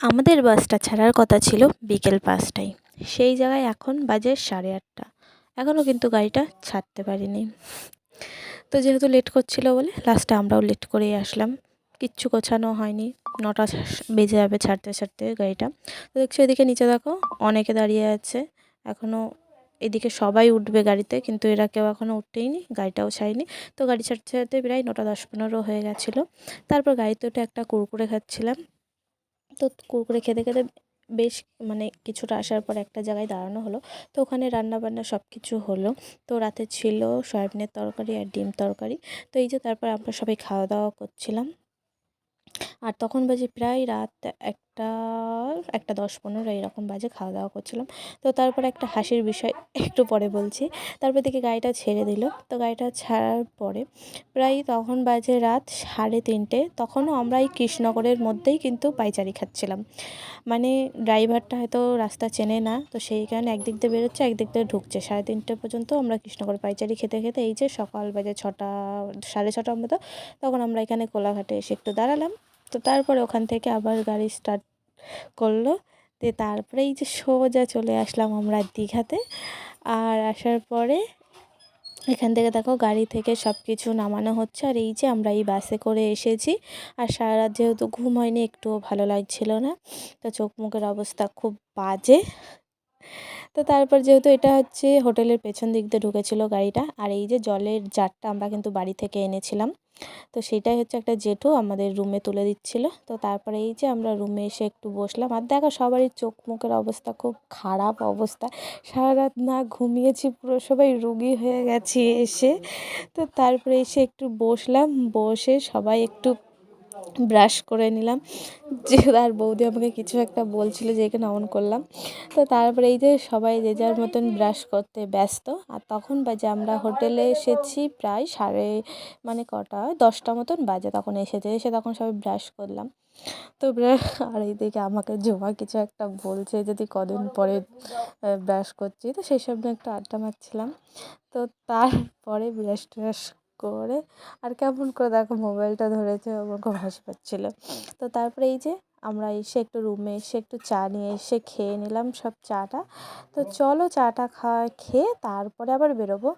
আমাদের বাসটা ছাড়ার কথা ছিল বিকেল ৫টায়। সেই জায়গায় এখন বাজে ৮:৩০। এখনও কিন্তু গাড়িটা ছাড়তে পারিনি। তো যেহেতু লেট করছিল বলে লাস্টে আমরাও লেট করেই আসলাম। কিচ্ছু গোছানো হয়নি। ৯টা বেজে যাবে ছাড়তে ছাড়তে গাড়িটা। তো দেখছি ওইদিকে নিচে দেখো অনেকে দাঁড়িয়ে আছে। এখনও এদিকে সবাই উঠবে গাড়িতে, কিন্তু এরা কেউ এখনও উঠতেইনি, গাড়িটাও ছাড়েনি। তো গাড়ি ছাড়তে ছাড়তে প্রায় ৯টা ১০-১৫ হয়ে গেছিলো। তারপর গাড়িতে উঠে একটা কুরকুরে খাচ্ছিলাম। তো কুরকুরে খেতে খেতে বেশ কিছুটা আসার পর একটা জায়গায় দাঁড়ানো হলো। তো ওখানে রান্নাবান্না সব কিছু হলো। তো রাতে ছিল সয়াবিনের তরকারি আর ডিম তরকারি। তো এই যে তারপর আমরা সবাই খাওয়া দাওয়া করছিলাম। আর তখন বাজে প্রায় রাত ১টা ১০-১৫ এরকম বাজে, খাওয়া দাওয়া করছিলাম। তো তারপরে একটা হাসির বিষয় একটু পরে বলছি। তারপর দেখি গাড়িটা ছেড়ে দিল। তো গাড়িটা ছাড়ার পরে প্রায় তখন বাজে রাত ৩:৩০। তখনও আমরা এই কৃষ্ণনগরের মধ্যেই কিন্তু পায়চারি খাচ্ছিলাম। ড্রাইভারটা হয়তো রাস্তা চেনে না, তো সেই কারণে একদিক দিয়ে বেরোচ্ছে, একদিক দিয়ে ঢুকছে। ৩:৩০ পর্যন্ত আমরা কৃষ্ণনগর পায়চারি খেতে খেতে এই যে সকাল বাজে ৬টা ৬:৩০ মতো, তখন আমরা এখানে কোলাঘাটে এসে একটু দাঁড়ালাম। তো তারপরে ওখান থেকে আবার গাড়ি স্টার্ট করলো। দিয়ে তারপরে এই যে সোজা চলে আসলাম আমরা দীঘাতে। আর আসার পরে এখান থেকে দেখো গাড়ি থেকে সব কিছু নামানো হচ্ছে। আর এই যে আমরা এই বাসে করে এসেছি। আর সারা রাত যেহেতু ঘুম হয়নি, একটুও ভালো লাগছিল না। তো চোখ মুখের অবস্থা খুব বাজে। তো তারপর যেহেতু এটা হচ্ছে হোটেলের পেছন দিক দিয়ে ঢুকেছিল গাড়িটা, আর এই যে জলের জারটা আমরা কিন্তু বাড়ি থেকে এনেছিলাম। তো সেটাই হচ্ছে একটা জেঠু আমাদের রুমে তুলে দিচ্ছিল। তো তারপরে এই যে আমরা রুমে এসে একটু বসলাম। আর দেখো সবারই চোখ মুখের অবস্থা খুব খারাপ অবস্থা। সারা রাত না ঘুমিয়েছি, পুরো সবাই রোগী হয়ে গেছি এসে। তো তারপরে এসে একটু বসলাম, বসে সবাই একটু ব্রাশ করে নিলাম। যে আর বৌদি আমাকে কিছু একটা বলছিল যে এখানে অন করলাম। তো তারপরে এই যে সবাই যে যার মতন ব্রাশ করতে ব্যস্ত। আর তখন বাজে আমরা হোটেলে এসেছি প্রায় কটা 10টা মতন বাজে তখন এসে তখন সবাই ব্রাশ করলাম। তো আর এইদিকে আমাকে জমা কিছু একটা বলছে যদি কদিন পরে ব্রাশ করছি, তো সেই সব নিয়ে একটু আড্ডা মারছিলাম। তো তারপরে ব্রাশ ট্রাশ করে আর কেমন করে দেখো মোবাইলটা ধরেছে, আমার খুব হাসি পাচ্ছিলো। তো তারপরে এই যে আমরা এসে একটু রুমে এসে একটু চা নিয়ে এসে খেয়ে নিলাম সব চাটা। তো চলো চাটা খেয়ে তারপরে আবার বেরোবো।